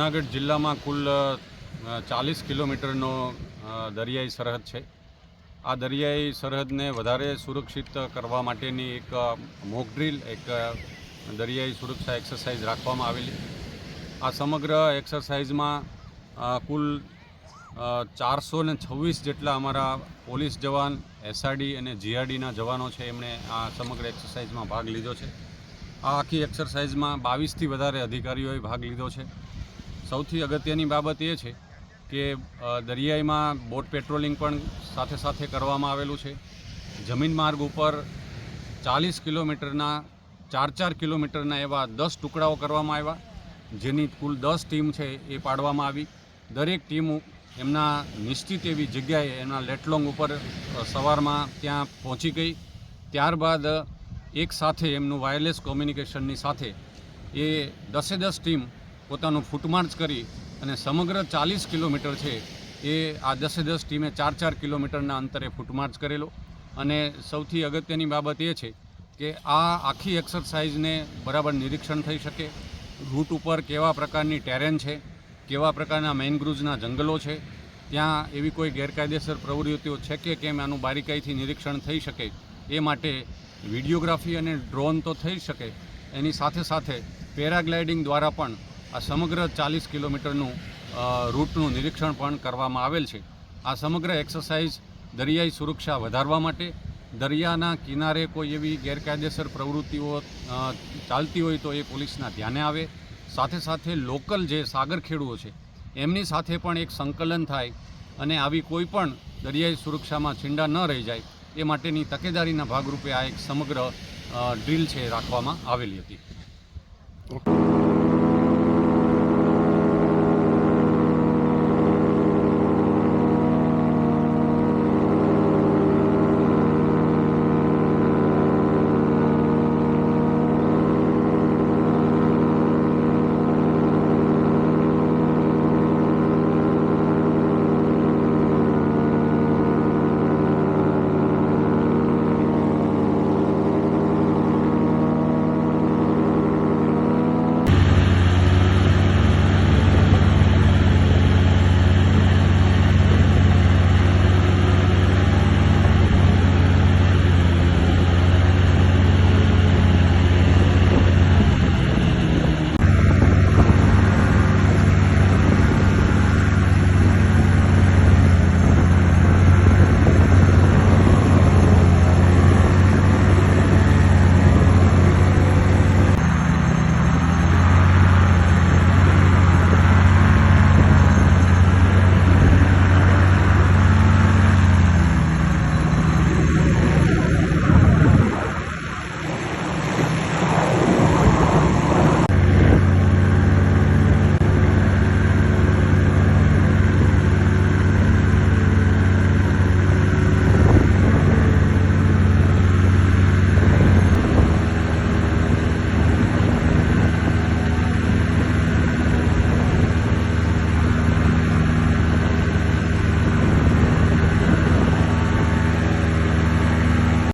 જૂનાગઢ જિલ્લામાં કુલ 40 કિલોમીટરનો દરિયાઈ સરહદ છે। આ દરિયાઈ સરહદને વધારે સુરક્ષિત કરવા માટેની એક મોક ડ્રીલ, એક દરિયાઈ સુરક્ષા એક્સરસાઇઝ રાખવામાં આવેલી। આ સમગ્ર એક્સરસાઇઝમાં કુલ 426 જેટલા અમારા પોલીસ જવાન, એસઆરડી અને જીઆરડીના જવાનો છે, એમણે આ સમગ્ર એક્સરસાઇઝમાં ભાગ લીધો છે। આ આખી એક્સરસાઇઝમાં 22થી વધારે અધિકારીઓએ ભાગ લીધો છે। સૌથી અગત્યની બાબત એ છે કે દરિયાઈમાં બોટ પેટ્રોલિંગ પણ સાથે સાથે કરવામાં આવેલું છે। જમીન માર્ગ ઉપર 40 કિલોમીટરના 4 કિલોમીટરના એવા 10 ટુકડાઓ કરવામાં આવ્યા, જેની કુલ 10 ટીમ છે એ પાડવામાં આવી। દરેક ટીમ એમના નિશ્ચિત એવી જગ્યાએ એમના લેટલોંગ ઉપર સવારમાં ત્યાં પહોંચી ગઈ। ત્યારબાદ એક સાથે એમનું વાયરલેસ કોમ્યુનિકેશનની સાથે એ 10 ટીમ પોતાનું ફૂટમાર્ચ કરી અને સમગ્ર 40 કિલોમીટર છે એ આ 10 ટીમે 4 કિલોમીટરના અંતરે ફૂટમાર્ચ કરેલો। અને સૌથી અગત્યની બાબત એ છે કે આ આખી એક્સરસાઇઝને બરાબર નિરીક્ષણ થઈ શકે, રૂટ ઉપર કેવા પ્રકારની ટેરેન છે, કેવા પ્રકારના મેનગ્રુવ્સના જંગલો છે, ત્યાં એવી કોઈ ગેરકાયદેસર પ્રવૃત્તિઓ છે કે કેમ આનું બારીકાઈથી નિરીક્ષણ થઈ શકે એ માટે વિડીયોગ્રાફી અને ડ્રોન તો થઈ શકે, એની સાથે સાથે પેરાગ્લાઇડિંગ દ્વારા પણ આ સમગ્ર 40 કિલોમીટરનું રૂટનું નિરીક્ષણ પણ કરવામાં આવેલ છે। આ સમગ્ર એક્સરસાઇઝ દરિયાઈ સુરક્ષા વધારવા માટે, દરિયાના કિનારે કોઈ એવી ગેરકાયદેસર પ્રવૃત્તિઓ ચાલતી હોય તો એ પોલીસના ધ્યાને આવે, સાથે સાથે લોકલ જે સાગર ખેડૂઓ છે એમની સાથે પણ એક સંકલન થાય અને આવી કોઈ પણ દરિયાઈ સુરક્ષામાં છીંડા ન રહી જાય એ માટેની તકેદારીના ભાગરૂપે આ એક સમગ્ર ડ્રીલ છે રાખવામાં આવેલી હતી।